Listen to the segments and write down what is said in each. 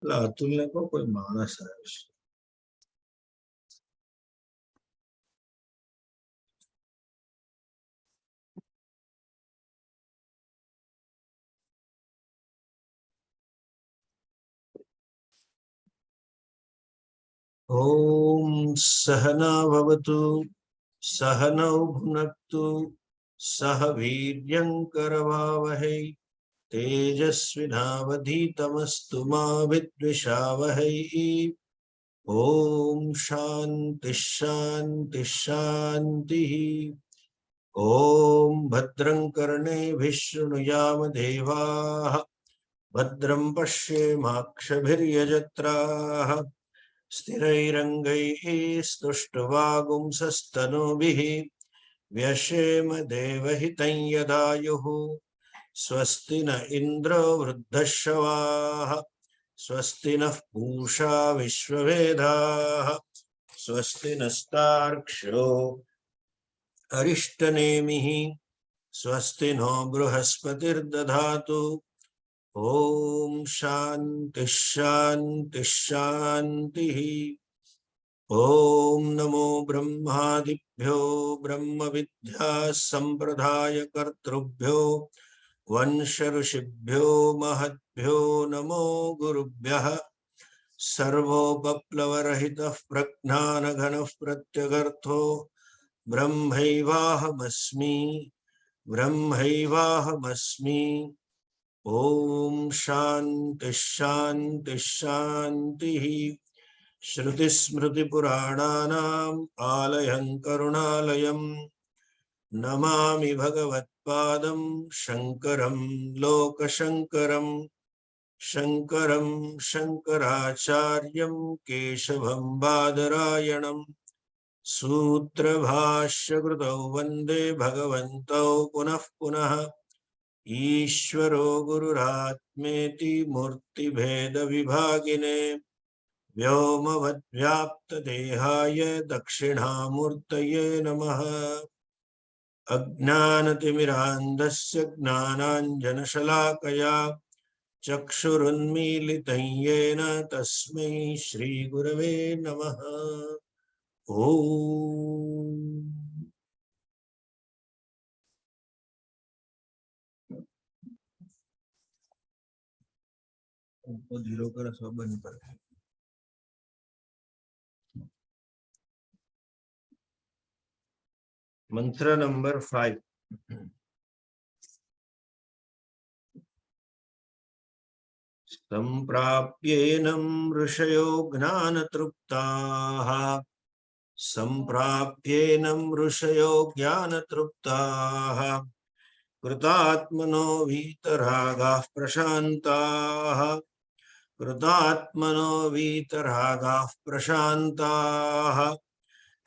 अतुल ने को कोई मानस है। ओम सहना भवतु सहनौ भुनक्तु सह वीर्यं करवावहै तेजस्विनावधीतमस्तु मा विद्विषावहै। ओम शांति शांति शांति। ओम भद्रं कर्णेभिः शृणुयाम देवाः भद्रं पश्येमाक्षभिर्यजत्राः स्थिरैरङ्गैः स्तुष्टुवागुंसस्तनूभिः व्यशेम देवहितं यदायुः। स्वस्ति न इन्द्रो वृद्धश्रवाः स्वस्ति नः पूषा विश्ववेदाः स्वस्ति नस्तार्क्ष्यो अरिष्टनेमिः स्वस्ति नो बृहस्पतिर्दधातु। ओम शांति शांति शांति। ओम नमो ब्रह्मादिभ्यो ब्रह्म विद्या संप्रदाय कर्तृभ्यो वंश ऋषिभ्यो महद्भ्यो नमो गुरुभ्यः। सर्वोपप्लवरहितः प्रज्ञानघनः प्रत्यगर्थो ब्रह्मैवाहमस्मि ब्रह्मैवाहमस्मि। ओम शांति शांति शांति। श्रुतिस्मृतिपुराणानाम् आलयं करुणालयं नमामि भगवत्पादं शंकरं लोकशंकरं शंकरं शंकराचार्यं केशवं बादरायणं सूत्रभाष्यकृतौ वन्दे भगवन्तौ पुनः पुनः। ईश्वरो गुरुरात्मेति मूर्तिभेदविभागिने व्योमवद्व्याप्तदेहाय दक्षिणामूर्तये नमः। अज्ञानतिमिरान्धस्य ज्ञानाञ्जनशलाकया चक्षुरुन्मीलितं येन तस्मै श्रीगुरवे नमः। ओम। धीरो कर सब बंद कर। मंत्र नंबर 5। संप्राप्येनं ऋषयो ज्ञानतृप्ताः संप्राप्येनं ऋषयो ज्ञानतृप्ताः कृतात्मनो वीतरागाः प्रशान्ताः कृतात्मनो वीतरागाः प्रशान्ताः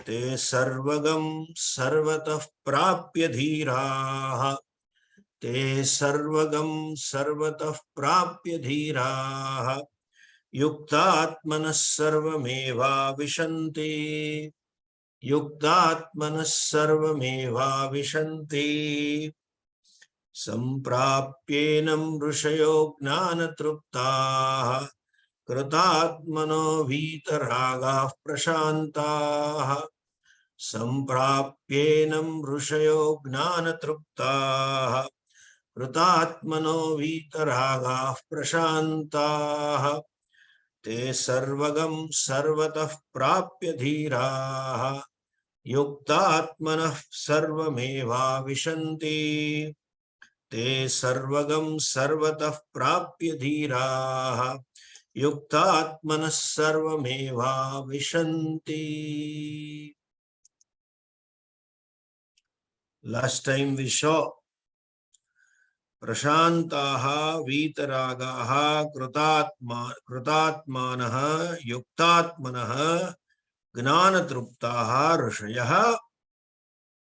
ते सर्वगं सर्वतः प्राप्य धीराः ते सर्वगं सर्वतः प्राप्य धीराः युक्तात्मनः सर्वमेवाविशन्ति युक्तात्मनः सर्वमेवाविशन्ति। संप्राप्येनं ऋषयो ज्ञानतृप्ताः कृतात्मनो वीतरागाः प्रशान्ताः संप्राप्येनं ऋषयो ज्ञानतृप्ताः कृतात्मनो वीतरागाः प्रशान्ताः ते सर्वगं सर्वतः प्राप्य धीराः युक्तात्मनः सर्वमेवाविशन्ति ते सर्वगं सर्वतः प्राप्य धीराः युक्तात्मनः सर्वमेवाविशन्ति। Last time we saw प्रशान्ताः वीतरागाः कृतात्मानः युक्तात्मनः ज्ञानतृप्ताः ऋषयः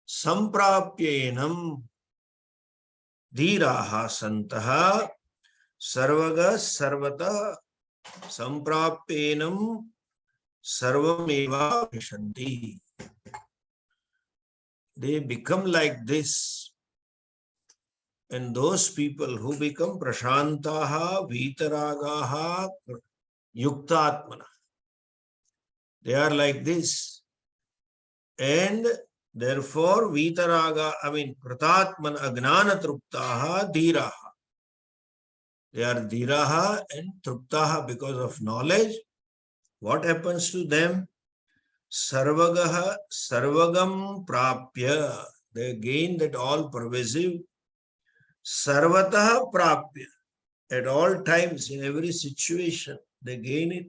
संप्राप्येनं धीराः सन्तः सर्वगः सर्वतः संप्राप्येनं सर्वमेवाविशन्ति। They become like this, and those people who become prashantaha, vitaragaha, Yuktatmana. They are like this. And therefore, Vitaraga, Pratatmana Agnana Truptaha Dhiraha. They are Dhiraha and Truptaha because of knowledge. What happens to them? Sarvagaha Sarvagam Prapya. They gain that all pervasive. Sarvataha Prapya. At all times, in every situation, they gain it.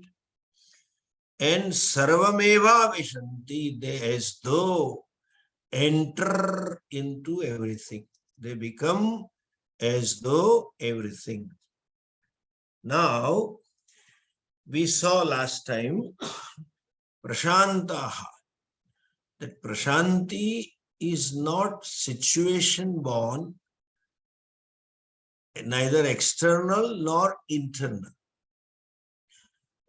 And Sarvameva Vishanti. They as though enter into everything. They become as though everything. Now, we saw last time Prashantaha. That Prashanti is not situation born, neither external nor internal.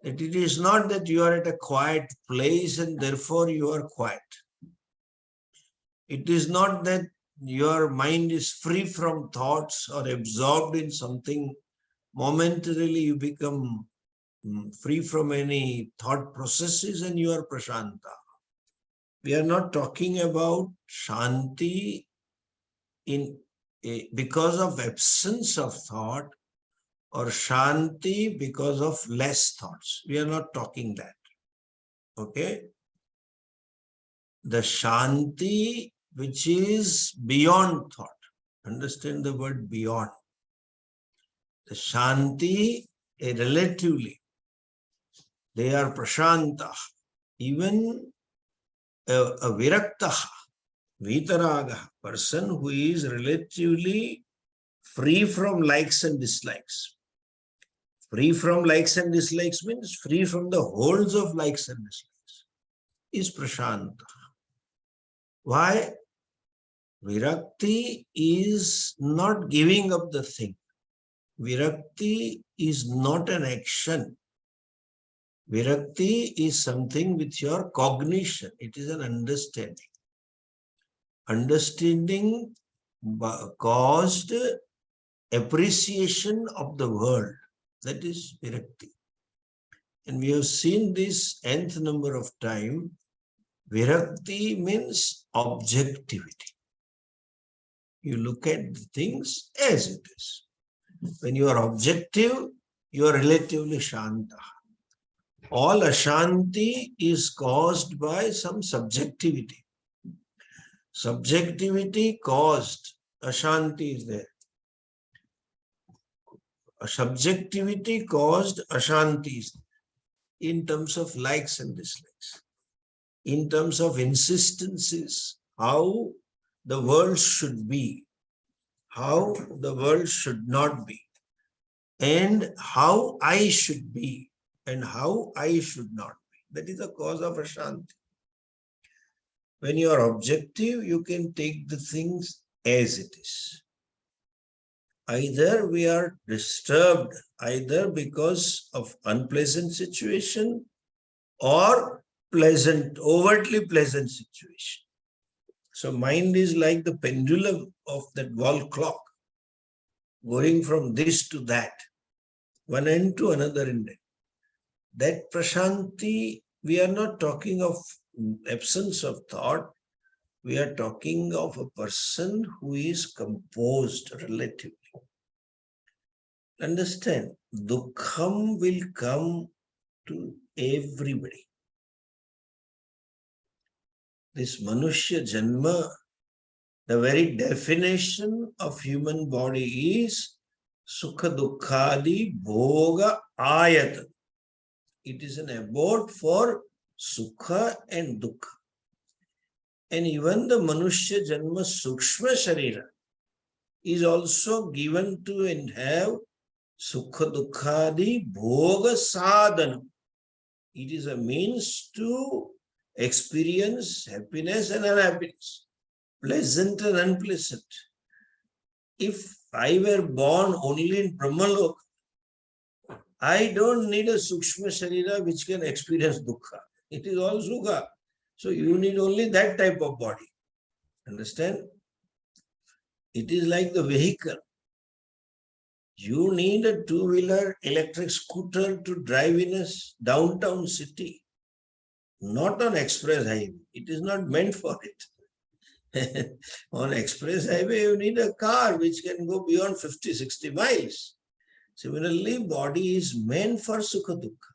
That it is not that you are at a quiet place and therefore you are quiet. It is not that your mind is free from thoughts or absorbed in something. Momentarily you become free from any thought processes and you are prashanta. We are not talking about shanti because of absence of thought or shanti because of less thoughts. We are not talking that. Okay? The shanti which is beyond thought. Understand the word beyond. The shanti, relatively, they are prashanta. Even a viraktaha, vitaraga, person who is relatively free from likes and dislikes. Free from likes and dislikes means free from the holds of likes and dislikes, is prashanta. Why? Virakti is not giving up the thing. Virakti is not an action. Virakti is something with your cognition. It is an understanding. Understanding caused appreciation of the world. That is Virakti. And we have seen this nth number of time. Virakti means objectivity. You look at the things as it is. When you are objective, you are relatively shanta. All ashanti is caused by some subjectivity. Subjectivity caused ashanti is there. A subjectivity caused ashanti is there in terms of likes and dislikes, in terms of insistences, how the world should be, how the world should not be, and how I should be, and how I should not be. That is the cause of ashanti. When you are objective, you can take the things as it is. Either we are disturbed, either because of unpleasant situation or pleasant, overtly pleasant situation. So mind is like the pendulum of that wall clock, going from this to that, one end to another end. That prashanti, we are not talking of absence of thought. We are talking of a person who is composed relatively. Understand, dukkham will come to everybody. This Manushya Janma, the very definition of human body is Sukha Dukkhadi Bhoga Ayat. It is an abode for Sukha and Dukkha. And even the Manushya Janma Sukshma Sharira is also given to and have Sukha Dukkhadi Bhoga Sadhanam. It is a means to experience happiness and unhappiness, pleasant and unpleasant. If I were born only in Brahmalok, I don't need a Sukshma Sharira which can experience Dukkha. It is all Sukha. So you need only that type of body. Understand? It is like the vehicle. You need a two-wheeler electric scooter to drive in a downtown city, not on express highway. It is not meant for it. On express highway, you need a car which can go beyond 50, 60 miles. Similarly, body is meant for sukha dukkha.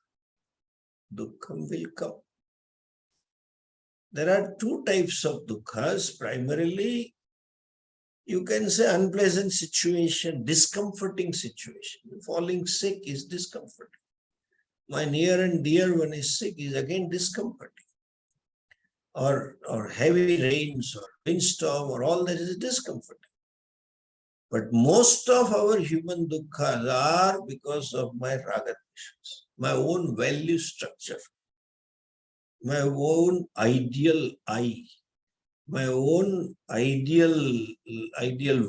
Dukkham will come. There are two types of dukkhas. Primarily, you can say unpleasant situation, discomforting situation. Falling sick is discomforting. My near and dear one is sick is again discomforting. Or heavy rains or windstorm or all that is discomforting. But most of our human dukkhas are because of my raga dveshas, my own value structure, my own ideal I, my own ideal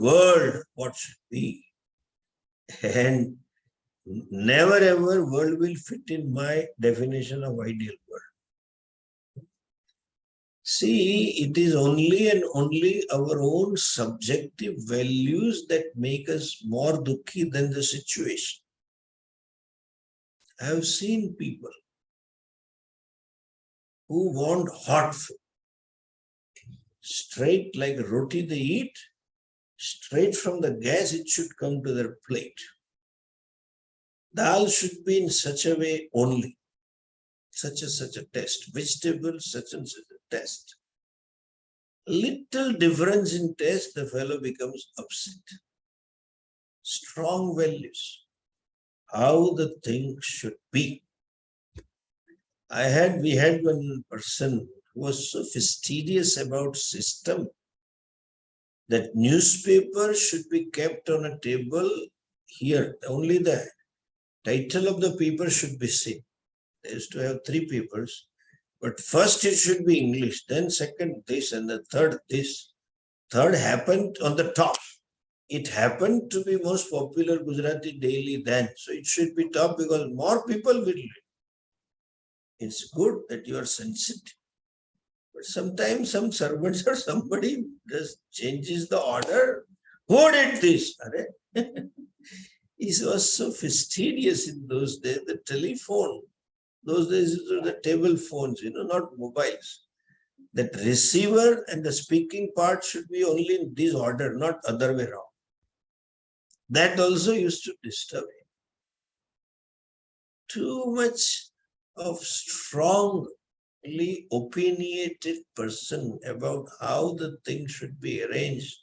world, what should be. And never ever world will fit in my definition of ideal world. See, it is only and only our own subjective values that make us more dukkhi than the situation. I have seen people who want hot food. Straight like roti they eat, straight from the gas it should come to their plate. Dal should be in such a way only. Such a taste. Vegetables, such and such a taste. Little difference in taste, the fellow becomes upset. Strong values. How the thing should be. We had one person who was so fastidious about system that newspaper should be kept on a table here. Only the title of the paper should be seen. They used to have 3 papers, but first it should be English, then second this, and the third this. Third happened on the top. It happened to be most popular Gujarati daily then, so it should be top because more people will read. It's good that you are sensitive. But sometimes some servants or somebody just changes the order. Who did this? He was so fastidious in those days. The telephone, those days it was the table phones, not mobiles. That receiver and the speaking part should be only in this order, not other way around. That also used to disturb him. Too much of strongly opinionated person about how the thing should be arranged,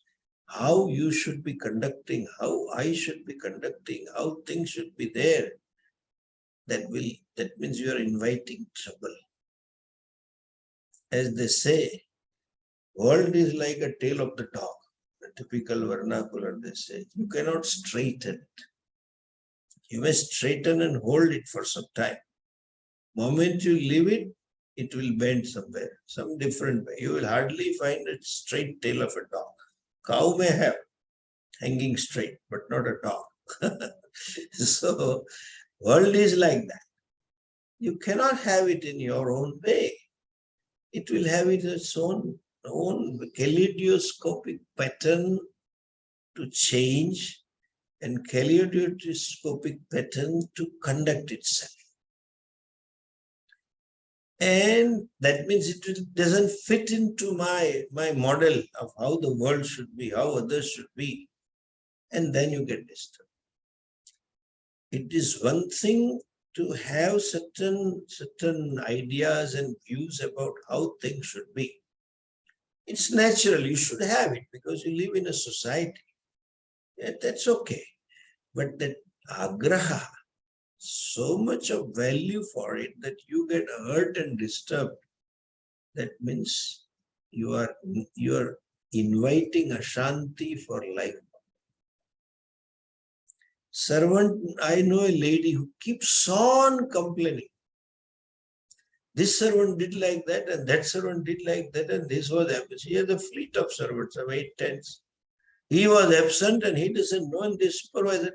how you should be conducting, how I should be conducting, how things should be there. That means you are inviting trouble. As they say, world is like a tail of the dog. The typical vernacular they say. You cannot straighten it. You may straighten and hold it for some time. Moment you leave it, it will bend somewhere, some different way. You will hardly find a straight tail of a dog. Cow may have hanging straight, but not a dog. So, world is like that. You cannot have it in your own way. It will have its own kaleidoscopic pattern to change and kaleidoscopic pattern to conduct itself. And that means it doesn't fit into my model of how the world should be, how others should be. And then you get disturbed. It is one thing to have certain ideas and views about how things should be. It's natural, you should have it because you live in a society. Yeah, that's okay. But that agraha, so much of value for it that you get hurt and disturbed, that means you are inviting Ashanti for life. Servant, I know a lady who keeps on complaining. This servant did like that, and that servant did like that, and this was absent. She has a fleet of servants of 8, 10. He was absent and he doesn't know, and this supervisor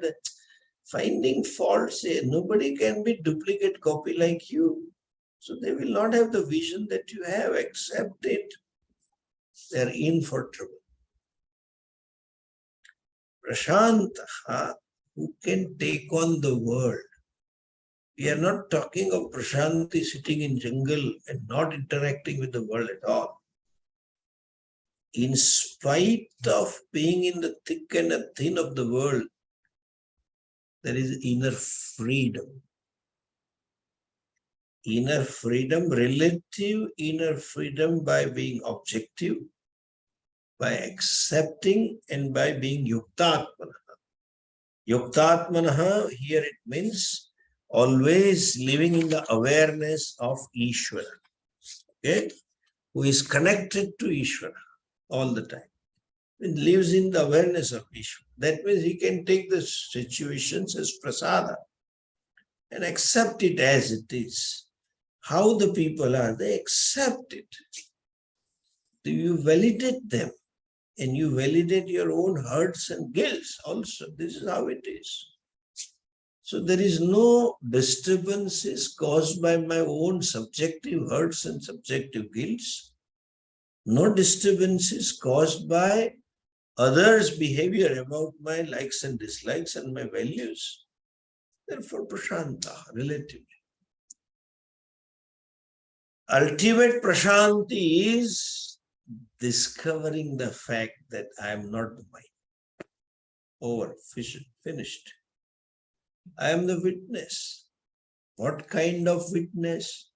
finding faults. Nobody can be duplicate copy like you. So they will not have the vision that you have. Accept it. They are in for trouble. Prashantaha who can take on the world. We are not talking of Prashanti sitting in jungle and not interacting with the world at all. In spite of being in the thick and the thin of the world, there is inner freedom. Inner freedom, relative inner freedom by being objective, by accepting and by being yuktatmanaha. Yuktatmanaha, here it means always living in the awareness of Ishvara, okay? Who is connected to Ishvara all the time. It lives in the awareness of Ishvara. That means he can take the situations as prasada and accept it as it is. How the people are, they accept it. Do you validate them? And you validate your own hurts and guilts also. This is how it is. So there is no disturbances caused by my own subjective hurts and subjective guilts. No disturbances caused by others' behavior about my likes and dislikes and my values. Therefore, prashanta, relatively. Ultimate prashanti is discovering the fact that I am not the mind. Over, finished. I am the witness. What kind of witness?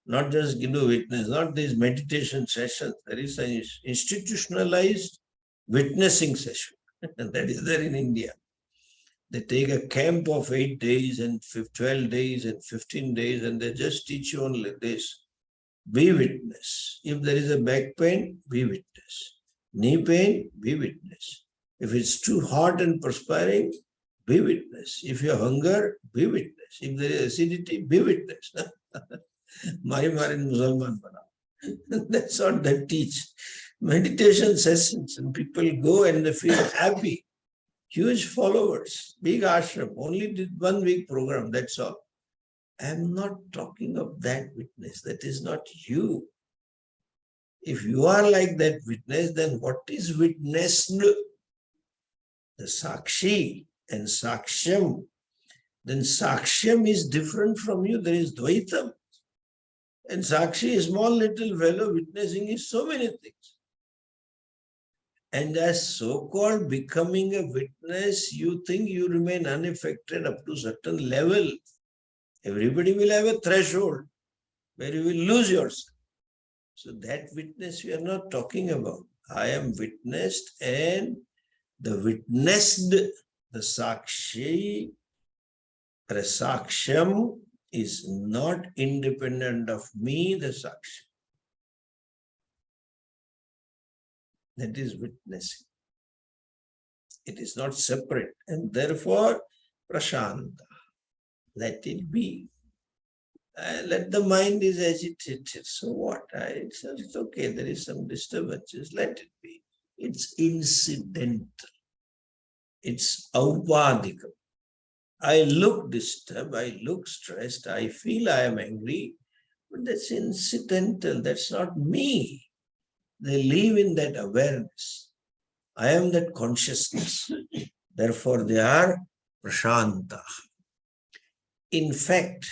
Not just Hindu witness, not these meditation sessions. There is an institutionalized witnessing session. That is there in India. They take a camp of 8 days and 12 days and 15 days and they just teach you only this. Be witness. If there is a back pain, be witness. Knee pain, be witness. If it's too hot and perspiring, be witness. If you have hunger, be witness. If there is acidity, be witness. Mari Musalman bana. That's what they teach. Meditation sessions and people go and they feel happy. Huge followers, big ashram, only did 1 week program, that's all. I am not talking of that witness. That is not you. If you are like that witness, then what is witnessed? The sakshi and sakshyam. Then sakshyam is different from you. There is dvaitam. And sakshi is small little fellow witnessing is so many things. And as so-called becoming a witness, you think you remain unaffected up to certain level. Everybody will have a threshold where you will lose yourself. So that witness we are not talking about. I am witnessed and the witnessed, the sakshi, prasaksham is not independent of me, the sakshi. That is witnessing. It is not separate and therefore prashanta. Let it be. Let the mind is agitated. So what? It's okay. There is some disturbances. Let it be. It's incidental. It's aupadikam. I look disturbed. I look stressed. I feel I am angry. But that's incidental. That's not me. They live in that awareness. I am that consciousness. Therefore, they are prashanta. In fact,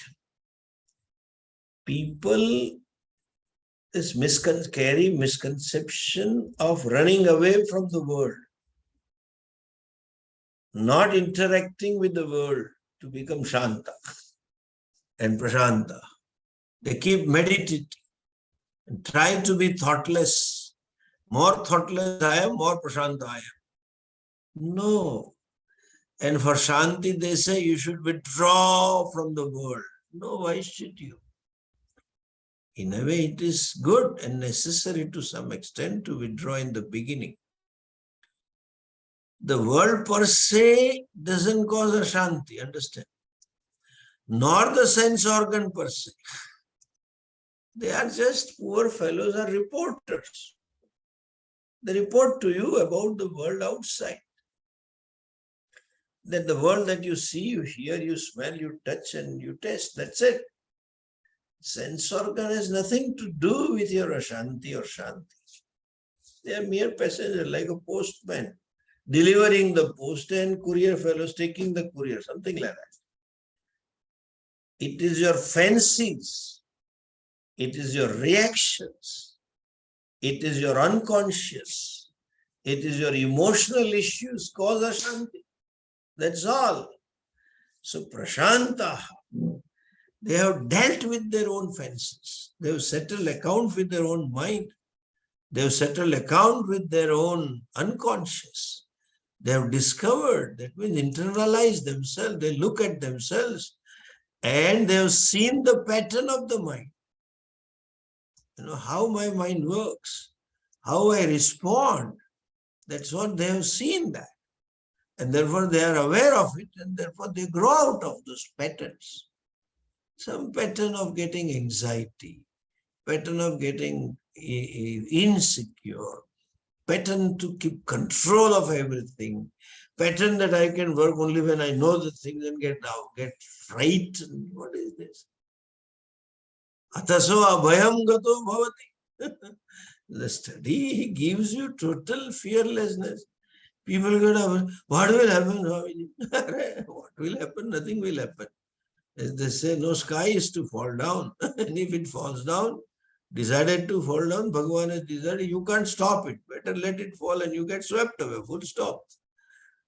people carry misconception of running away from the world, not interacting with the world to become shanta and prashanta. They keep meditating and try to be thoughtless. More thoughtless I am, more prashanta I am. No. And for shanti, they say you should withdraw from the world. No, why should you? In a way, it is good and necessary to some extent to withdraw in the beginning. The world per se doesn't cause a shanti, understand? Nor the sense organ per se. They are just poor fellows are reporters. They report to you about the world outside. That the world that you see, you hear, you smell, you touch and you taste, that's it. Sense organ has nothing to do with your ashanti or shanti. They are mere passengers like a postman delivering the post and courier fellows taking the courier, something like that. It is your fancies, it is your reactions, it is your unconscious, it is your emotional issues cause Ashanti. That's all. So Prashanta, they have dealt with their own fancies. They have settled account with their own mind. They have settled account with their own unconscious. They have discovered, that means internalize themselves. They look at themselves and they have seen the pattern of the mind. How my mind works, how I respond. That's what they have seen that. And therefore they are aware of it, and therefore they grow out of those patterns. Some pattern of getting anxiety, pattern of getting insecure, pattern to keep control of everything, pattern that I can work only when I know the things and get frightened. What is this? Ataso abhayam gato bhavati. The study gives you total fearlessness. People get up, what will happen? What will happen? Nothing will happen. As they say, no sky is to fall down. And if it falls down, decided to fall down, Bhagavan has decided, you can't stop it. Better let it fall and you get swept away, full stop.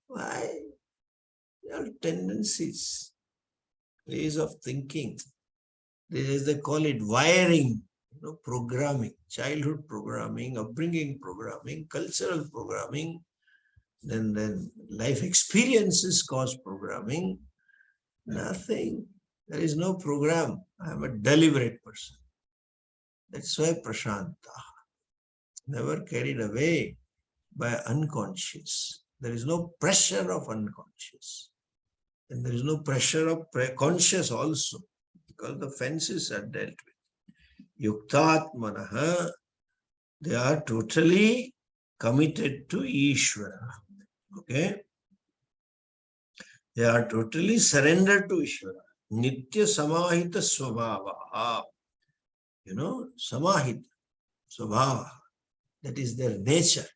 Why? There are tendencies, ways of thinking. This is, they call it wiring, programming, childhood programming, upbringing programming, cultural programming, then life experiences cause programming. Nothing. There is no program. I am a deliberate person. That's why Prashanta, never carried away by unconscious. There is no pressure of unconscious. And there is no pressure of conscious also, because the fences are dealt with. Yuktatmanaha, they are totally committed to Ishvara. Okay? They are totally surrendered to Ishvara. Nitya samahita swabhava. Samahita swabhava. That is their nature.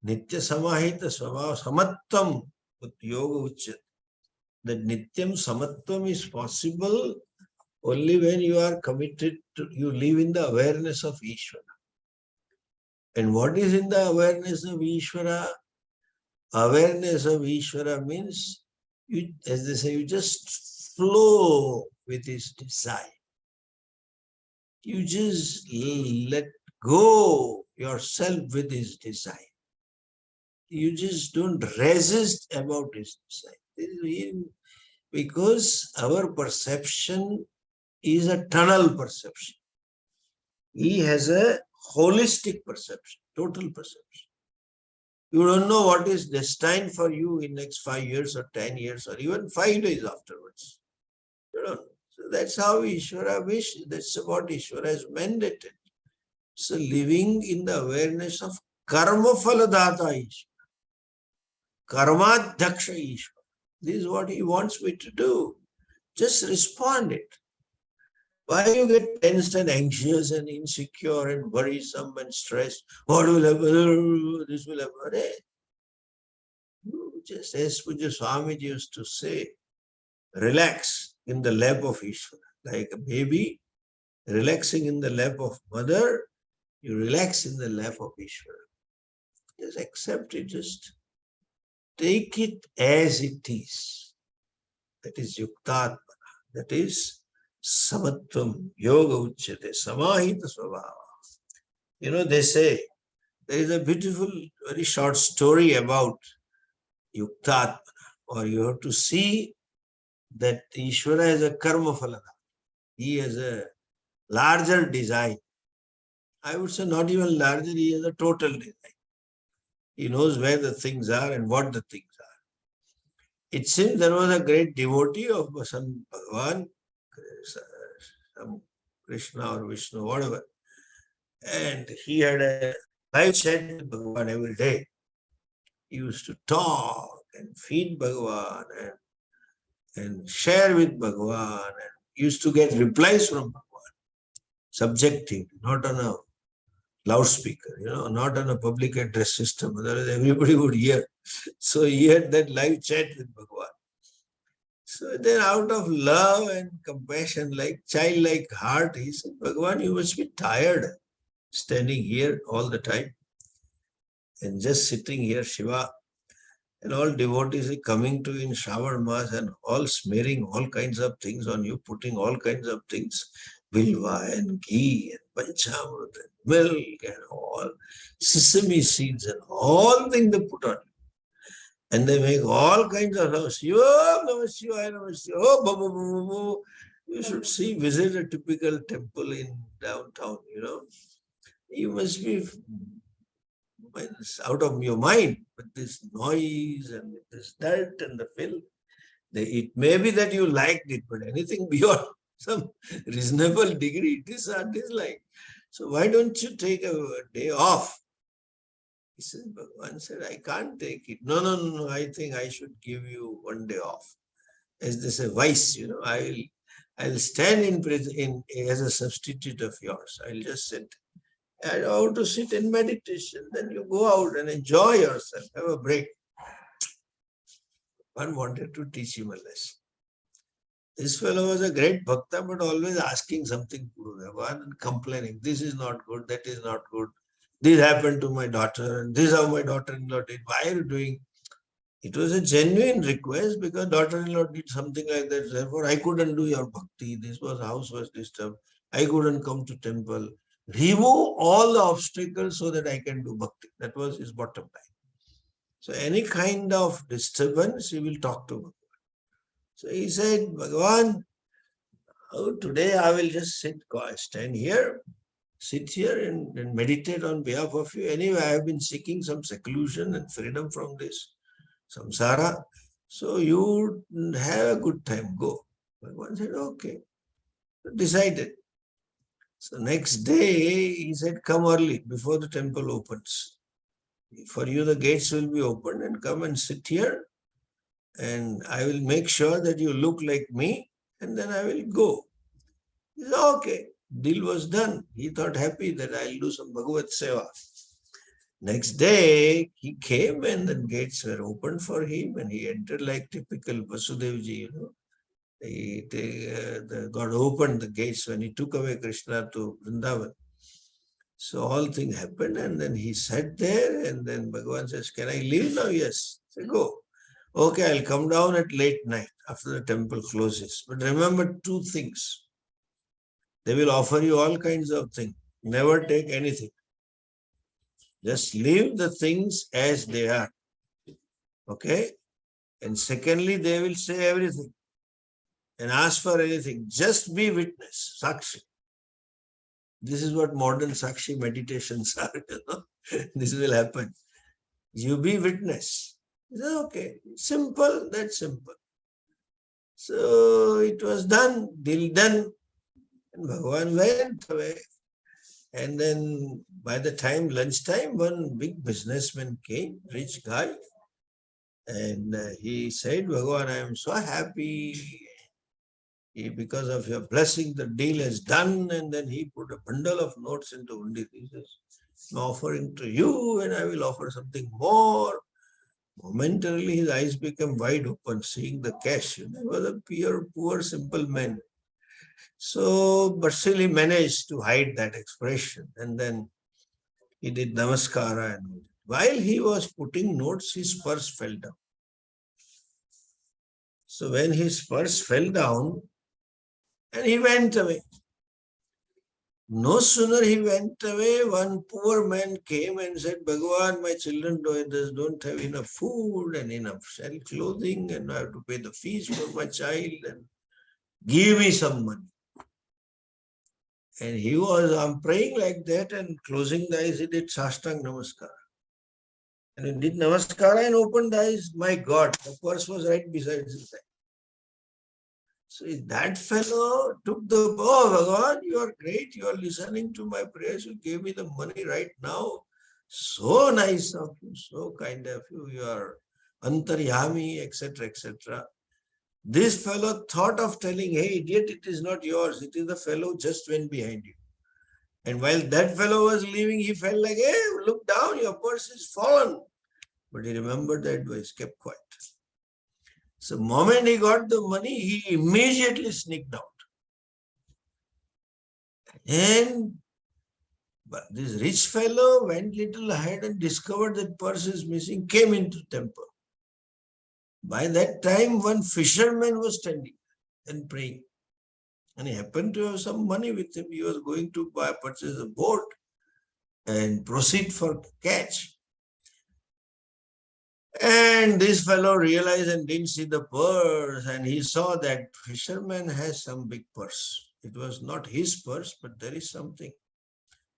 Nitya samahita swabhava. Samattam yoga uchyat. That nityam samatvam is possible only when you are committed to, you live in the awareness of Ishvara. And what is in the awareness of Ishvara? Awareness of Ishvara means, you, as they say, you just flow with his desire. You just let go yourself with his desire. You just don't resist about his desire. Because our perception is a tunnel perception. He has a holistic perception, total perception. You don't know what is destined for you in next 5 years or 10 years or even 5 days afterwards. You don't know. So that's how Ishvara wishes. That's what Ishvara has mandated. So living in the awareness of karma phaladata Ishvara. Karma dhaksha Ishvara. This is what he wants me to do. Just respond it. Why you get tensed and anxious and insecure and worrisome and stressed? What will happen? This will happen. Just as Puja Swami used to say, relax in the lap of Ishvara. Like a baby relaxing in the lap of mother, you relax in the lap of Ishvara. Just accept it, just take it as it is. That is yuktatmana. That is samatvam yoga uchyate samahita svabhava. They say, there is a beautiful, very short story about yuktatmana, or you have to see that Ishvara has a karma phalada. He has a larger design. I would say not even larger, he has a total design. He knows where the things are and what the things are. It seems there was a great devotee of some Bhagavan, some Krishna or Vishnu, whatever. And he had a live chat with Bhagavan every day. He used to talk and feed Bhagavan and share with Bhagavan, and used to get replies from Bhagavan. Subjective, not on a loudspeaker, not on a public address system. Otherwise, everybody would hear. So he had that live chat with Bhagavan. So then out of love and compassion, like childlike heart, he said, Bhagavan, you must be tired standing here all the time and just sitting here, Shiva. And all devotees are coming to you in Shravan Mass and all smearing all kinds of things on you, putting all kinds of things, bilva and ghee and panchamrit and milk and all, sesame seeds and all things they put on you. And they make all kinds of sounds. Shiva, Namah Shivaya, Namah Shivaya. Oh, bo, bo, bo, bo, bo. You should visit a typical temple in downtown, You must be out of your mind with this noise and with this dirt and the filth. It may be that you liked it, but anything beyond some reasonable degree, it is or dislike. So why don't you take a day off? He said, Bhagavan said, I can't take it. No, no, no, no, I think I should give you one day off. As they say, vice, I'll stand in as a substitute of yours. I'll just sit. I want to sit in meditation. Then you go out and enjoy yourself, have a break. One wanted to teach him a lesson. This fellow was a great bhakta, but always asking something to Bhagavan and complaining. This is not good, that is not good. This happened to my daughter, and this is how my daughter-in-law did. Why are you doing? It was a genuine request because daughter-in-law did something like that. Therefore, I couldn't do your bhakti. House was disturbed. I couldn't come to temple. Remove all the obstacles so that I can do bhakti. That was his bottom line. So any kind of disturbance, he will talk to Bhagavan. So he said, Bhagavan, today I will just stand here, sit here and meditate on behalf of you. Anyway, I have been seeking some seclusion and freedom from this samsara. So you have a good time, go. Bhagavan said, okay. Decided. So next day, he said, come early before the temple opens. For you, the gates will be open and come and sit here. And I will make sure that you look like me and then I will go. He said, okay. Deal was done. He thought happy that I'll do some Bhagavad Seva. Next day, he came and the gates were opened for him and he entered like typical Vasudevji, God opened the gates when he took away Krishna to Vrindavan. So all things happened and then he sat there and then Bhagavan says, can I leave now? Yes. I say, go. Okay, I'll come down at late night after the temple closes. But remember two things. They will offer you all kinds of things. Never take anything. Just leave the things as they are. Okay? And secondly, they will say everything and ask for anything. Just be witness, Sakshi. This is what modern Sakshi meditations are. This will happen. You be witness. Okay, simple, that's simple. So it was done, deal done. And Bhagavan went away. And then by the time lunchtime, one big businessman came, rich guy. And he said, Bhagavan, I am so happy. Because of your blessing, the deal is done. And then he put a bundle of notes into Undi. He says, I'm offering to you and I will offer something more. Momentarily, his eyes became wide open, seeing the cash. He was a poor, simple man. So, but still he managed to hide that expression. And then he did namaskara. And while he was putting notes, his purse fell down. So when his purse fell down, and he went away. No sooner he went away, one poor man came and said, Bhagavan, my children don't have enough food and enough clothing, and I have to pay the fees for my child, and give me some money. And I'm praying like that, and closing the eyes, he did Sastang Namaskara. And he did Namaskara and opened the eyes. My God, the purse was right beside his head. So that fellow took Bhagavan, you are great, you are listening to my prayers, you gave me the money right now. So nice of you, so kind of you, you are antaryami, etc., etc. This fellow thought of telling, hey idiot, it is not yours, it is the fellow just went behind you. And while that fellow was leaving, he felt like, hey, look down, your purse is fallen. But he remembered the advice, kept quiet. So the moment he got the money, he immediately sneaked out. And but this rich fellow went little ahead and discovered that purse is missing, came into temple. By that time, one fisherman was standing and praying. And he happened to have some money with him. He was going to purchase a boat and proceed for catch. And this fellow realized and didn't see the purse, and he saw that fisherman has some big purse. It was not his purse, but there is something.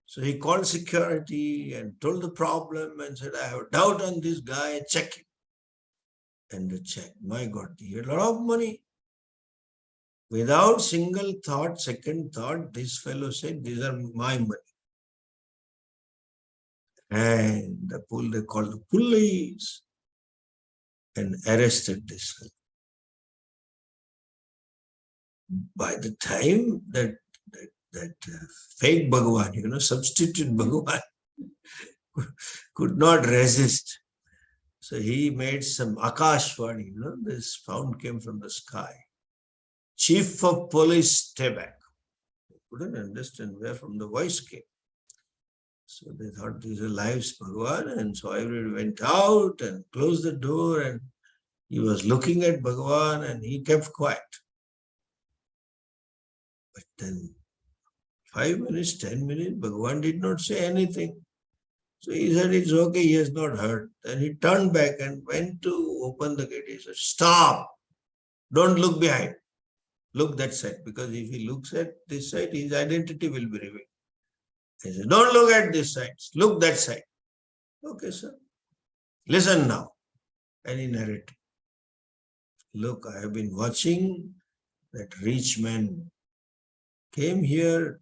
So he called security and told the problem and said, I have a doubt on this guy, check him. And they checked. My God, he had a lot of money. Without single thought, second thought, this fellow said, these are my money. And they called the police and arrested this fellow. By the time that fake Bhagavan, substitute Bhagavan, could not resist. So he made some Akashvani, this sound came from the sky. Chief of police, stay back. They couldn't understand where from the voice came. So they thought these are lives, Bhagavan, and so everybody went out and closed the door, and he was looking at Bhagavan and he kept quiet. But then 5 minutes, 10 minutes, Bhagavan did not say anything. So he said, it's okay, he has not heard. Then he turned back and went to open the gate. He said, stop, don't look behind. Look that side, because if he looks at this side, his identity will be revealed. He said, don't look at this side, look that side. Okay, sir. Listen now. And he narrated. Look, I have been watching that rich man came here,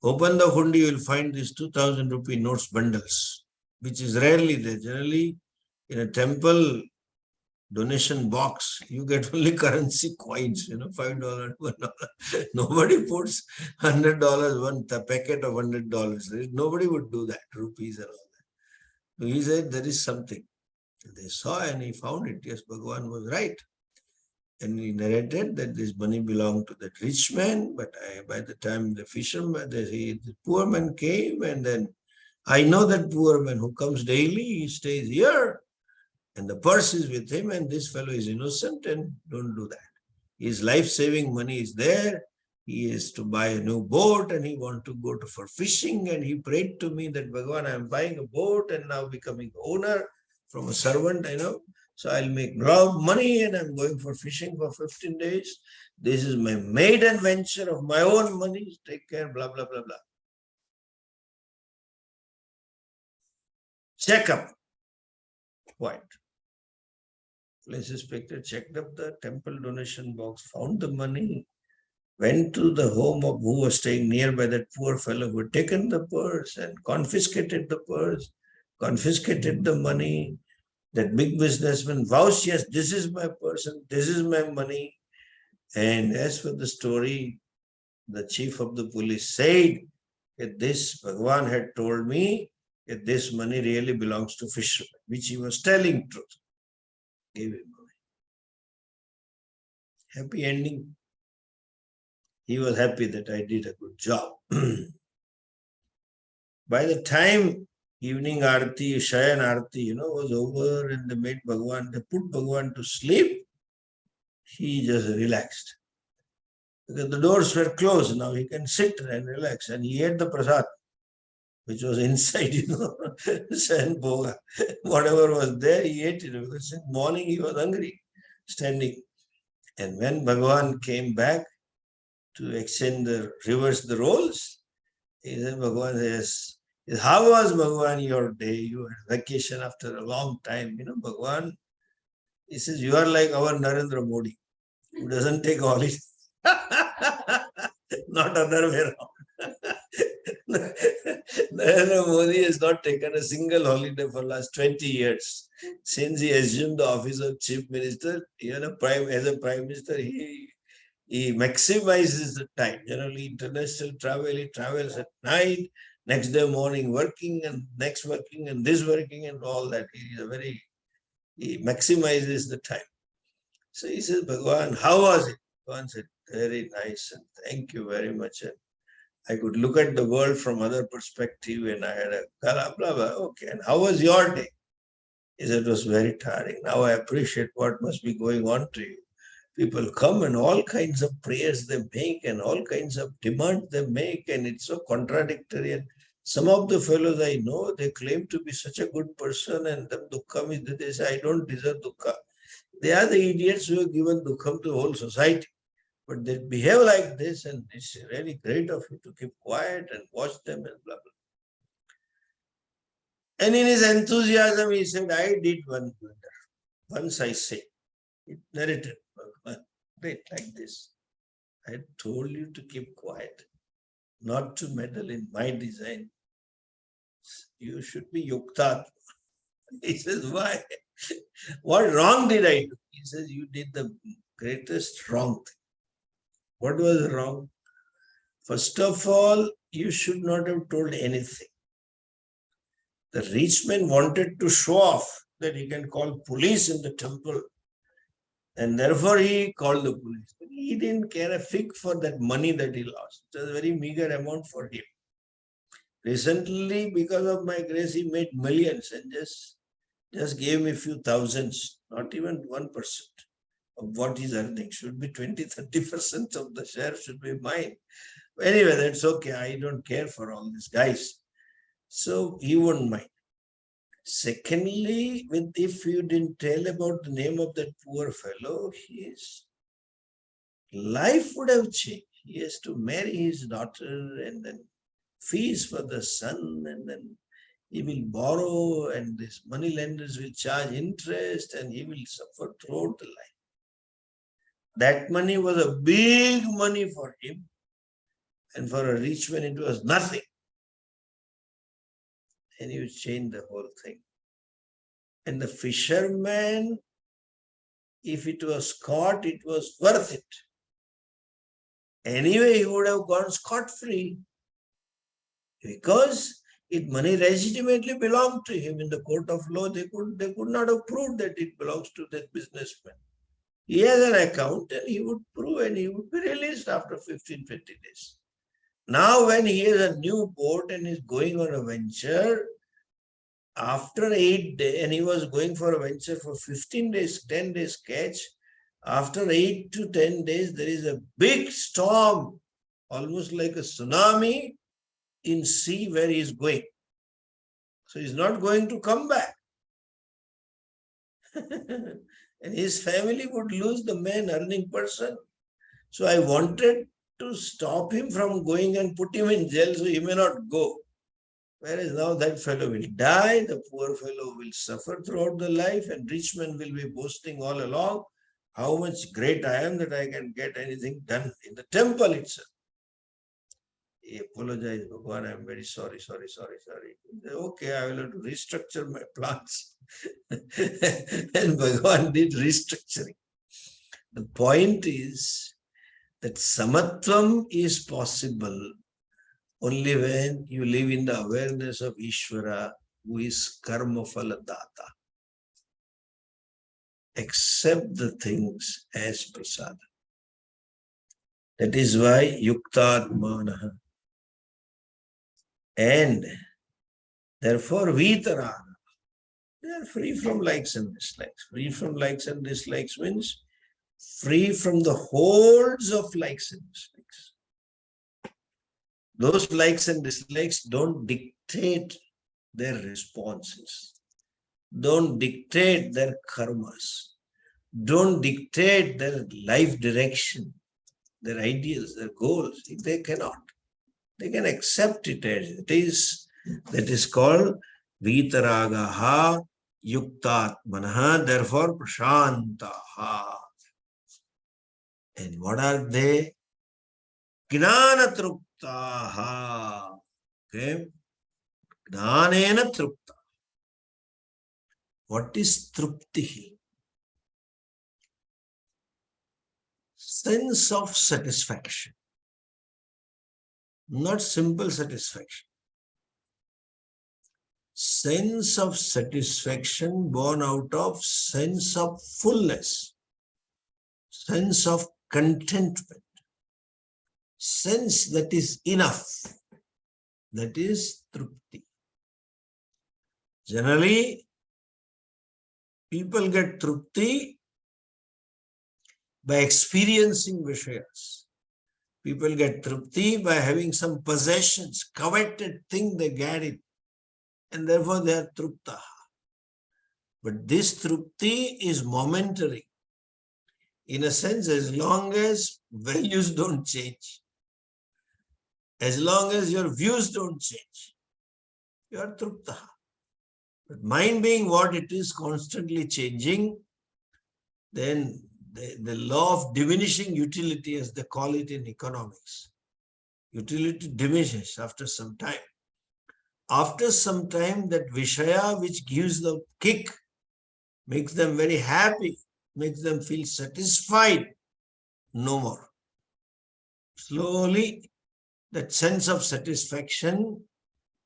open the hundi, you will find these 2,000 rupee notes bundles, which is rarely there. Generally, in a temple donation box, you get only currency coins, $5, $1. Nobody puts $100, one packet of $100. Nobody would do that, rupees and all that. So he said, there is something. They saw and he found it. Yes, Bhagavan was right. And he narrated that this money belonged to that rich man, but by the time the fisherman, the poor man came, and then I know that poor man who comes daily, he stays here, and the purse is with him, and this fellow is innocent, and don't do that. His life-saving money is there. He is to buy a new boat, and he wants to go for fishing, and he prayed to me that, Bhagavan, I am buying a boat and now becoming owner from a servant, So I'll make a lot of money and I'm going for fishing for 15 days. This is my maiden venture of my own money. Take care, blah, blah, blah, blah. Check up. What? Police inspector checked up the temple donation box, found the money, went to the home of who was staying nearby, that poor fellow who had taken the purse, and confiscated the purse, confiscated the money. That big businessman vows, yes, this is my person, this is my money. And as for the story, the chief of the police said that this Bhagavan had told me that this money really belongs to fishermen, which he was telling truth. Gave him away. Happy ending. He was happy that I did a good job. By the time evening Aarti, Shayan Aarti, was over and they made Bhagavan, they put Bhagavan to sleep, he just relaxed. Because the doors were closed, now he can sit and relax. And he ate the prasad, which was inside, Shayan Bhoga. Whatever was there, he ate it. Because in the morning he was hungry, standing. And when Bhagavan came back to reverse the roles, he said, Bhagavan says, how was Bhagavan your day? You had vacation after a long time. Bhagavan, he says, you are like our Narendra Modi, who doesn't take holidays. Not other way around. Narendra Modi has not taken a single holiday for last 20 years. Since he assumed the office of chief minister, as a prime minister, he He maximizes the time. Generally, international travel, he travels at night, next day morning working, and next working, and this working, and all that. He maximizes the time. So he says, Bhagavan, how was it? Bhagavan said, very nice, and thank you very much. And I could look at the world from other perspective, and I had a blah, blah, blah. Okay, and how was your day? He said, it was very tiring. Now I appreciate what must be going on to you. People come and all kinds of prayers they make and all kinds of demands they make, and it's so contradictory. And some of the fellows I know, they claim to be such a good person, and the dukkha is, they say, I don't deserve dukkha. They are the idiots who have given dukkha to the whole society. But they behave like this, and it's really great of you to keep quiet and watch them and blah, blah. And in his enthusiasm, he said, I did one blunder. Once I say, it narrated, great, like this. I told you to keep quiet, not to meddle in my design. You should be yukta. He says, why? What wrong did I do? He says, you did the greatest wrong thing. What was wrong? First of all, you should not have told anything. The rich man wanted to show off that he can call police in the temple, and therefore he called the police. But he didn't care a fig for that money that he lost. It was a very meager amount for him. Recently, because of my grace, he made millions and just gave me a few thousands, not even 1% of what he's earning. Should be 20-30% of the share should be mine. Anyway, that's okay. I don't care for all these guys. So he won't mind. Secondly, if you didn't tell about the name of that poor fellow, his life would have changed. He has to marry his daughter and then fees for the son, and then he will borrow, and these money lenders will charge interest, and he will suffer throughout the life. That money was a big money for him, and for a rich man it was nothing. And you change the whole thing. And the fisherman, if it was caught, it was worth it. Anyway, he would have gone scot-free, because it money legitimately belonged to him. In the court of law, they could not have proved that it belongs to that businessman. He has an account, and he would prove, and he would be released after 15-20 days. Now, when he has a new boat and is going on a venture, after 8 days, and he was going for a venture for 15 days, 10 days catch, after 8 to 10 days, there is a big storm, almost like a tsunami in sea where he is going. So he's not going to come back. And his family would lose the main earning person. So I wanted to stop him from going and put him in jail so he may not go. Whereas now that fellow will die, the poor fellow will suffer throughout the life, and rich man will be boasting all along how much great I am that I can get anything done in the temple itself. He apologized, Bhagavan, I'm very sorry. He said, okay, I will have to restructure my plans. And Bhagavan did restructuring. The point is that samatvam is possible only when you live in the awareness of Ishvara, who is karma phala data. Accept the things as prasada. That is why yuktatmanaha. And therefore vitaraga. They are free from likes and dislikes. Free from likes and dislikes means free from the holds of likes and dislikes. Those likes and dislikes don't dictate their responses, don't dictate their karmas, don't dictate their life direction, their ideals, their goals. They cannot. They can accept it as it is. That is called vitaragaha yuktatmanaha, therefore prashantaha. And what are they? Gnana truptaha. Okay? Gnanena trupta. What is trupti? sense of satisfaction, not simple satisfaction. Sense of satisfaction born out of sense of fullness, sense of contentment, sense that is enough. That is trupti. Generally, people get trupti by experiencing vishayas. People get trupti by having some possessions, coveted thing they get it, and therefore they are trupta. But this trupti is momentary. In a sense, as long as values don't change, as long as your views don't change, you are trupta. But mind being what it is, constantly changing, then the law of diminishing utility, as they call it in economics, utility diminishes after some time. After some time, that vishaya which gives the kick, makes them very happy, makes them feel satisfied, no more. Slowly, that sense of satisfaction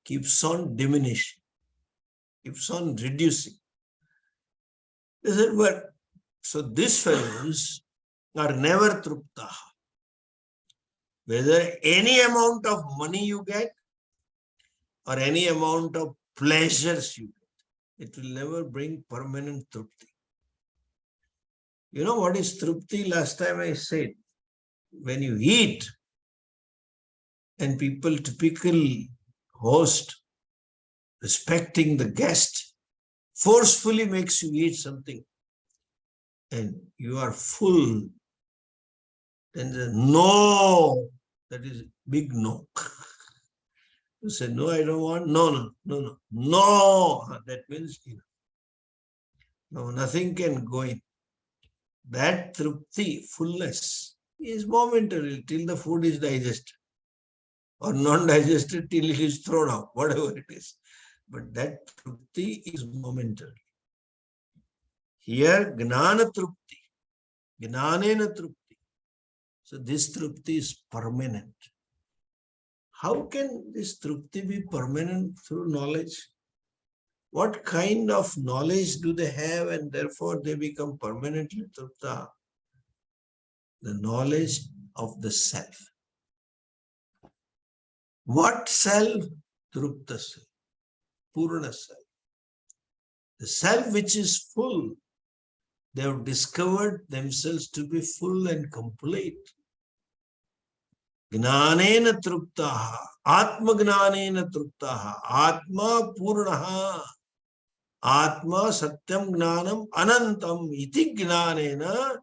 keeps on diminishing, keeps on reducing. They said, but so these fellows are never trupta. Whether any amount of money you get or any amount of pleasures you get, it will never bring permanent trupti. You know what is trupti? Last time I said, when you eat and people, typical host, respecting the guest, forcefully makes you eat something and you are full, then the no, that is big no. You say, no, I don't want, no. That means, no, nothing can go in. That trupti, fullness, is momentary till the food is digested or non-digested till it is thrown out, whatever it is. But that trupti is momentary. Here, gnana trupti, gnanena trupti. So this trupti is permanent. How can this trupti be permanent? Through knowledge. What kind of knowledge do they have and therefore they become permanently trupta? The knowledge of the self. What self? Trupta self, Purna self. The self which is full. They have discovered themselves to be full and complete. Gnanena truptaha, Atma gnanena truptaha, Atma purnaha, Atma satyam gnanam anantam iti gnanena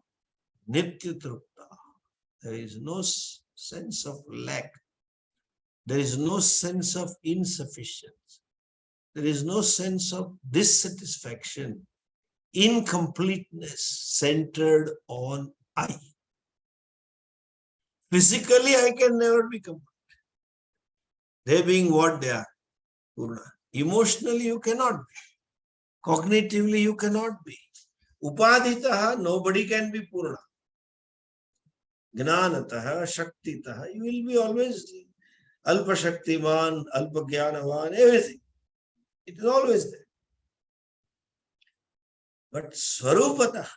nitya truptaha. There is no sense of lack. There is no sense of insufficiency. There is no sense of dissatisfaction, incompleteness centered on I. Physically, I can never be complete. They being what they are, Purna. Emotionally, you cannot be. Cognitively, you cannot be. Upadhitaha, nobody can be Purna. Gnanataha, Shaktitaha, you will be always Alpa Shaktiman, Alpa Jnanavan, everything. It is always there. But Swarupata,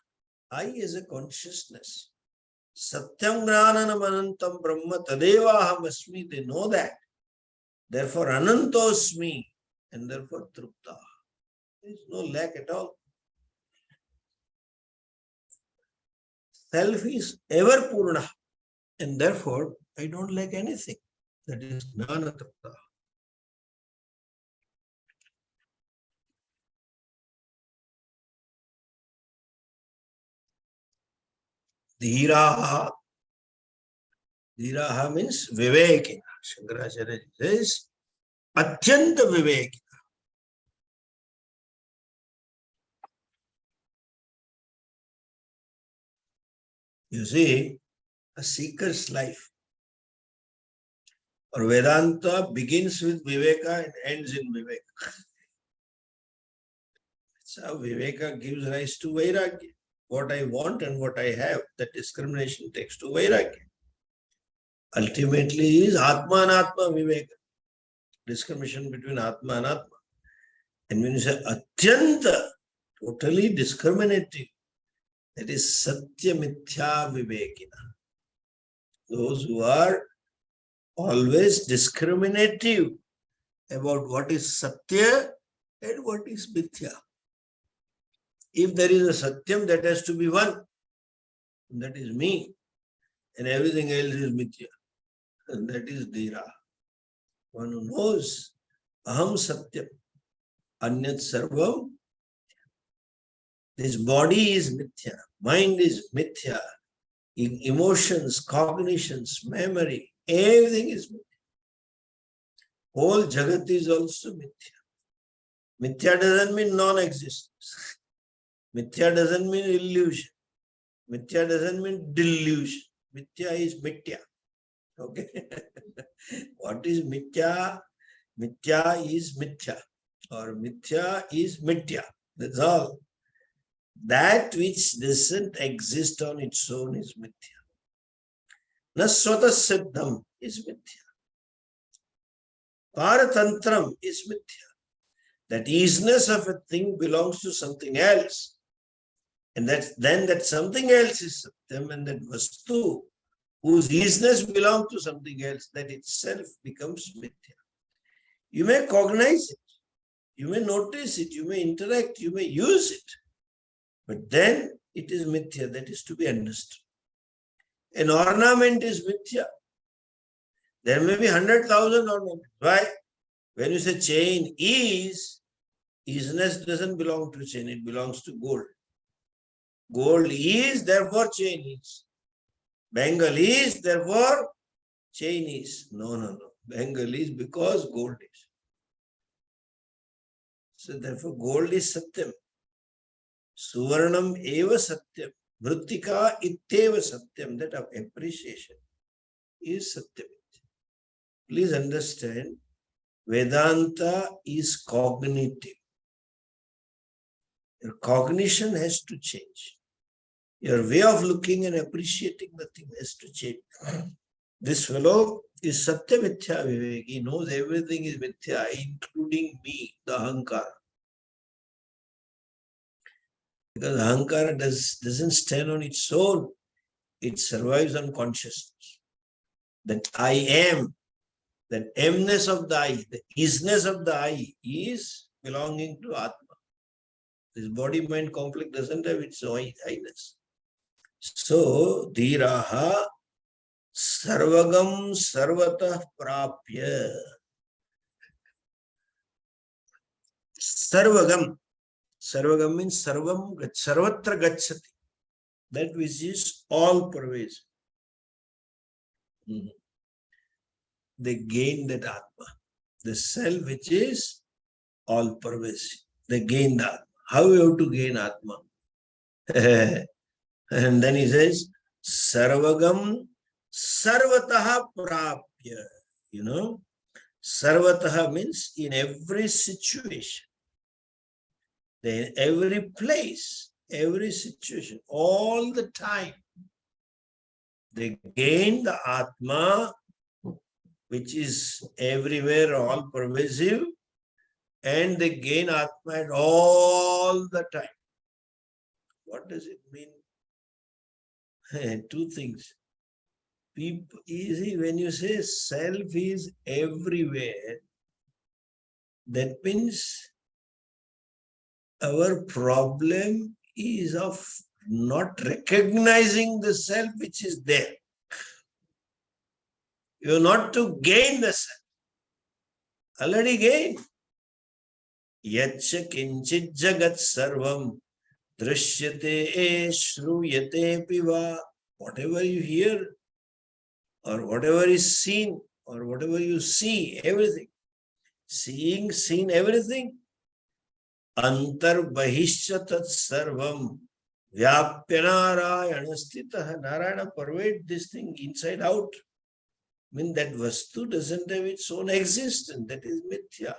I is a consciousness. Satyam Gnananam Anantam Brahma Tadevaham Asmi, they know that. Therefore, Anantosmi, and therefore Trupta. There is no lack at all. Self is ever Purna, and therefore I don't lack anything. That is Gnana Trupta. Dhiraha. Dhiraha means Vivekina. Shankaracharya says, Atyanta Vivekina. You see, a seeker's life or Vedanta begins with Viveka and ends in Viveka. That's how Viveka gives rise to Vairagya. what I want and what I have. That discrimination takes to Vairagya. Ultimately is Atma and Atma Viveka. Discrimination between Atma and Atma. And when you say Atyanta, totally discriminative, that is Satya Mithya Vivekina. Those who are always discriminative about what is Satya and what is Mithya. If there is a Satyam, that has to be one. That is me. And everything else is Mithya. And that is Dhira. One who knows Aham Satyam, Anyat Sarvam. This body is Mithya. Mind is Mithya. Emotions, cognitions, memory, everything is Mithya. Whole Jagat is also Mithya. Mithya doesn't mean non-existence. Mithya doesn't mean illusion. Mithya doesn't mean delusion. Mithya is Mithya. Okay. What is Mithya? Mithya is Mithya. Or Mithya is Mithya. That's all. That which doesn't exist on its own is Mithya. Naswata Siddham is Mithya. Paratantram is Mithya. That easiness of a thing belongs to something else. And then that something else is Satyam, and that Vastu, whose easiness belongs to something else, that itself becomes Mithya. You may cognize it, you may notice it, you may interact, you may use it, but then it is Mithya, that is to be understood. An ornament is Mithya. There may be 100,000 ornaments. Why? When you say chain is, easiness doesn't belong to chain, it belongs to gold. Gold is, therefore chain is. Bengal is, therefore chain is. No. Bengal is because gold is. So therefore gold is Satyam. Suvarnam eva Satyam. Vrittika itteva Satyam. That of appreciation is Satyam. Please understand, Vedanta is cognitive. Your cognition has to change. Your way of looking and appreciating the thing has to change. This fellow is Satya Mithya Vivek. He knows everything is Mithya, including me, the Ahankara. Because Ahankara doesn't stand on its own. It survives on consciousness. That I am, that amness of the I, the isness of the I is belonging to Atma. This body-mind conflict doesn't have its own I-ness. So, Dhiraha Sarvagam Sarvatah Prapya. Sarvagam. Sarvagam means Sarvam Sarvatra Gacchati. That which is all pervasive. They gain that Atma. The self which is all pervasive. They gain the Atma. How you have to gain Atma? And then he says, Sarvagam Sarvataha Prapya. You know, Sarvataha means in every situation, in every place, every situation, all the time. They gain the Atma, which is everywhere, all pervasive, and they gain Atma at all the time. What does it mean? Two things. People, easy, when you say self is everywhere, that means our problem is of not recognizing the self which is there. You are not to gain the self. Already gained. Yacha kinchit jagat sarvam drishyate shruyate piva. Whatever you hear, or whatever is seen, or whatever you see, everything. Seeing, seen, everything. Antar bahishya tat sarvam vyapya narayana stitah. Narayana pervades this thing inside out. I mean, that vastu doesn't have its own existence. That is mithya.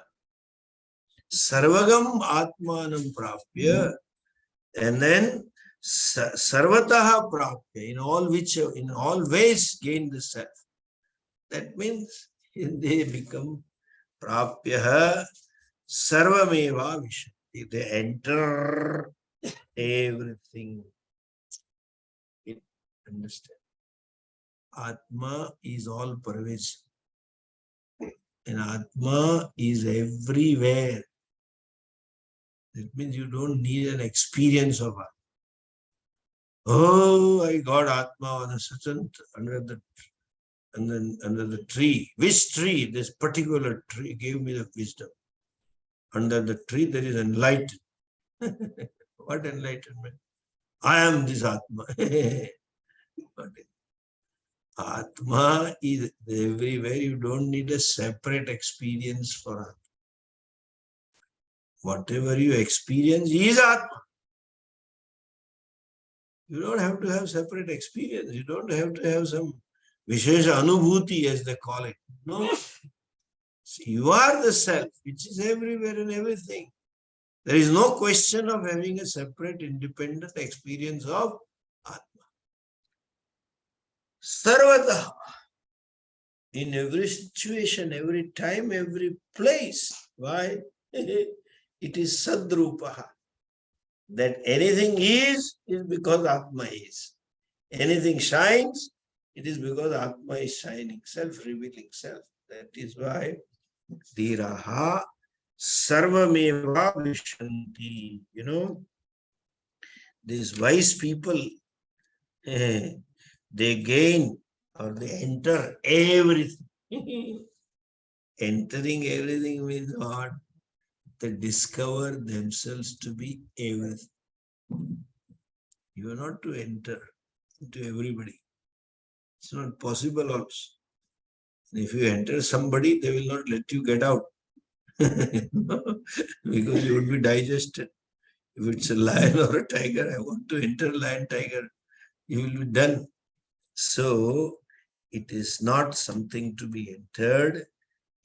Sarvagam atmanam prapya. And then Sarvataha prapya, in all ways gain the self. That means they become prapya sarvameva vishanti. They enter everything. Understand? Atma is all pervasive. And Atma is everywhere. That means you don't need an experience of Atma. Oh, I got Atma on a certain under the tree. Which tree? This particular tree gave me the wisdom. Under the tree there is enlightenment. What enlightenment? I am this Atma. Atma is everywhere. You don't need a separate experience for Atma. Whatever you experience is Atma. You don't have to have separate experience. You don't have to have some Vishesha Anubhuti, as they call it. No. See, you are the self, which is everywhere and everything. There is no question of having a separate, independent experience of Atma. Sarvata. In every situation, every time, every place. Why? It is Sadrupaha. That anything is because Atma is. Anything shines, it is because Atma is shining, self-revealing self. That is why Dhiraha Sarvameva Vishanti. These wise people, they gain or they enter everything. Entering everything means what? They discover themselves to be everything. You are not to enter into everybody. It's not possible also. If you enter somebody, they will not let you get out. Because you would be digested. If it's a lion or a tiger, I want to enter lion, tiger, you will be done. So, it is not something to be entered.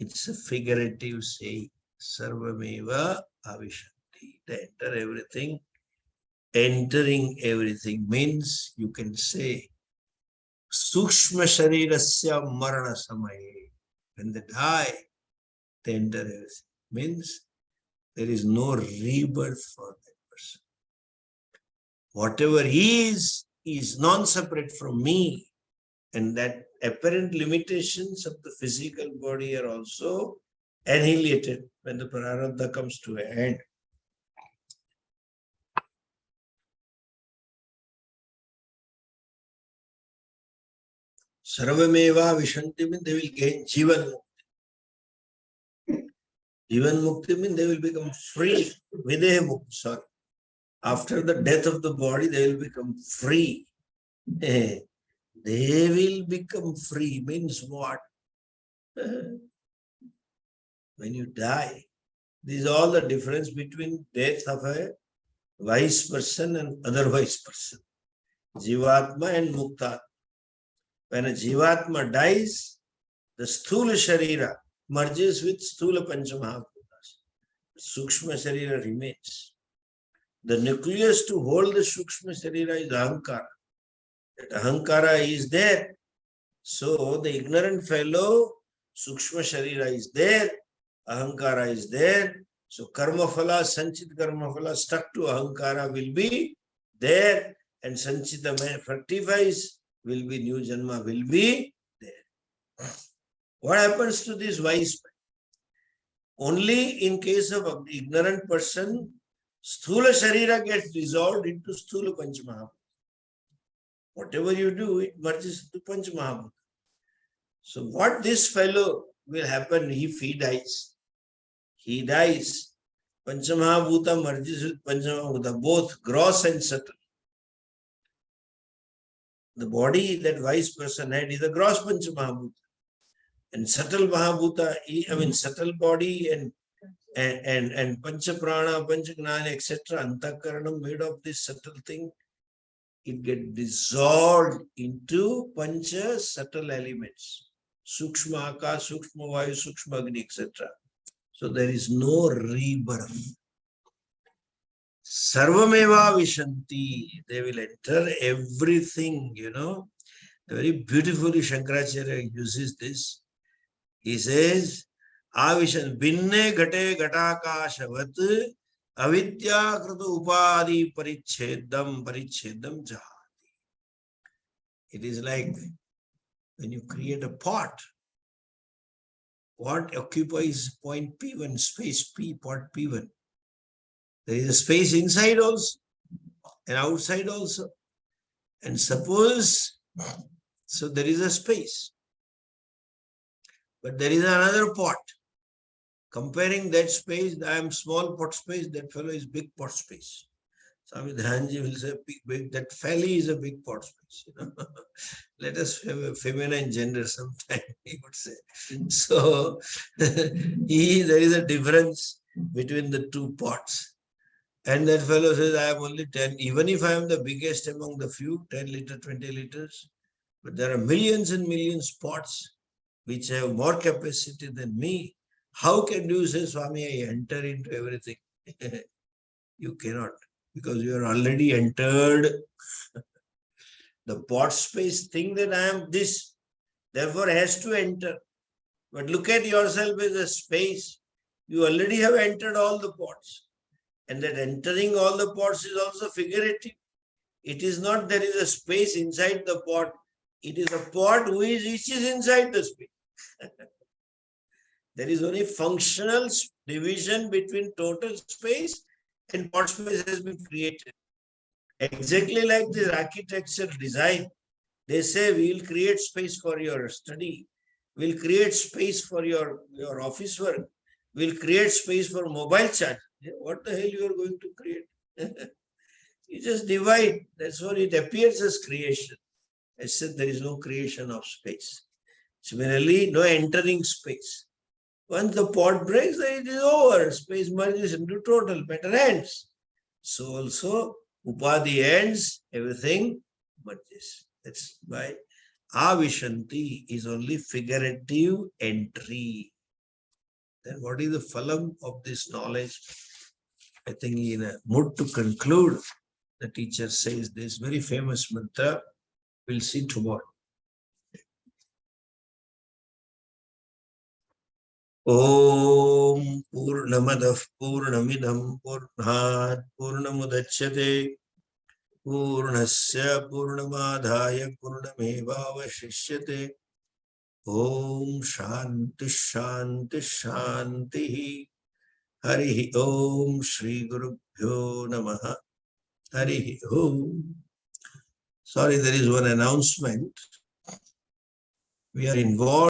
It's a figurative saying. Sarvameva avishanti. They enter everything. Entering everything means you can say Sukshma Sharirasya Marana Samaye. When they die, they enter everything. Means there is no rebirth for that person. Whatever is non-separate from me. And that apparent limitations of the physical body are also annihilated when the prarabdha comes to an end. Sarvameva Vishanti means they will gain Jivan Mukti. Jivan Mukti means they will become free. Videha Mukti, sorry. After the death of the body, they will become free. They will become free means what? When you die, this is all the difference between death of a wise person and otherwise person. Jivatma and Mukta. When a Jivatma dies, the Sthula Sharira merges with Sthula Panchamahabhutas. Sukshma Sharira remains. The nucleus to hold the Sukshma Sharira is Ahankara. That Ahankara is there. So the ignorant fellow, Sukshma Sharira is there, Ahankara is there. So Karma Phala, Sanchit Karma Phala stuck to Ahankara will be there, and Sanchita fructifies, will be new Janma, will be there. What happens to this wise man? Only in case of the ignorant person, Sthula Sharira gets dissolved into Sthula Panchamahabhuta. Whatever you do, it merges into Panchamahabhuta. So what this fellow will happen if he dies? He dies. Panchamahabhuta merges with Panchamahabhuta, both gross and subtle. The body that wise person had is a gross Panchamahabhuta. And subtle Mahabhuta, subtle body and Panchaprana, Panchagnana, etc., Antakaranam made of this subtle thing, it gets dissolved into Pancha subtle elements. Sukshma Akash, Sukshma Vayu, Sukshma Agni, etc. So there is no rebirth. Sarvameva Vishanti. They will enter everything, Very beautifully Shankaracharya uses this. He says, Avishan Binne Gate Gatakashavat Avidya Kratu Upadi Parichedam Jahati. It is like when you create a pot, what occupies point P1, space P, pot P1. There is a space inside also and outside also. And suppose, so there is a space, but there is another pot. Comparing that space, I am small pot space, that fellow is big pot space. Swami Dhyanji will say, big, that felly is a big pot space. Let us have a feminine gender sometime, he would say. So, there is a difference between the two pots. And that fellow says, I am only 10, even if I am the biggest among the few, 10 liters, 20 liters, but there are millions and millions pots which have more capacity than me. How can you say, Swami, I enter into everything? You cannot, because you are already entered. The pot space thing that I am this, therefore has to enter. But look at yourself as a space. You already have entered all the pots. And that entering all the pots is also figurative. It is not there is a space inside the pot. It is a pot which is inside the space. There is only functional division between total space and pot space has been created. Exactly like this architecture design. They say we will create space for your study. We'll create space for your office work. We'll create space for mobile charge. What the hell you are going to create? You just divide. That's what it appears as creation. I said there is no creation of space. Similarly, no entering space. Once the pot breaks, then it is over. Space merges into total, matter ends. So also, Upadhi ends, everything merges. That's why Avishanti is only figurative entry. Then what is the phalam of this knowledge? I think in a mood to conclude, the teacher says this very famous mantra. We'll see tomorrow. Om Purnamadav Purnamidam Purnat Purnamudachyate Purnasya Purnamadhaya Purnamevavashishyate. Om Shanti Shanti Shanti. Hari Om Shri Gurubhyo Namaha. Hari Om. Sorry, there is one announcement. We are involved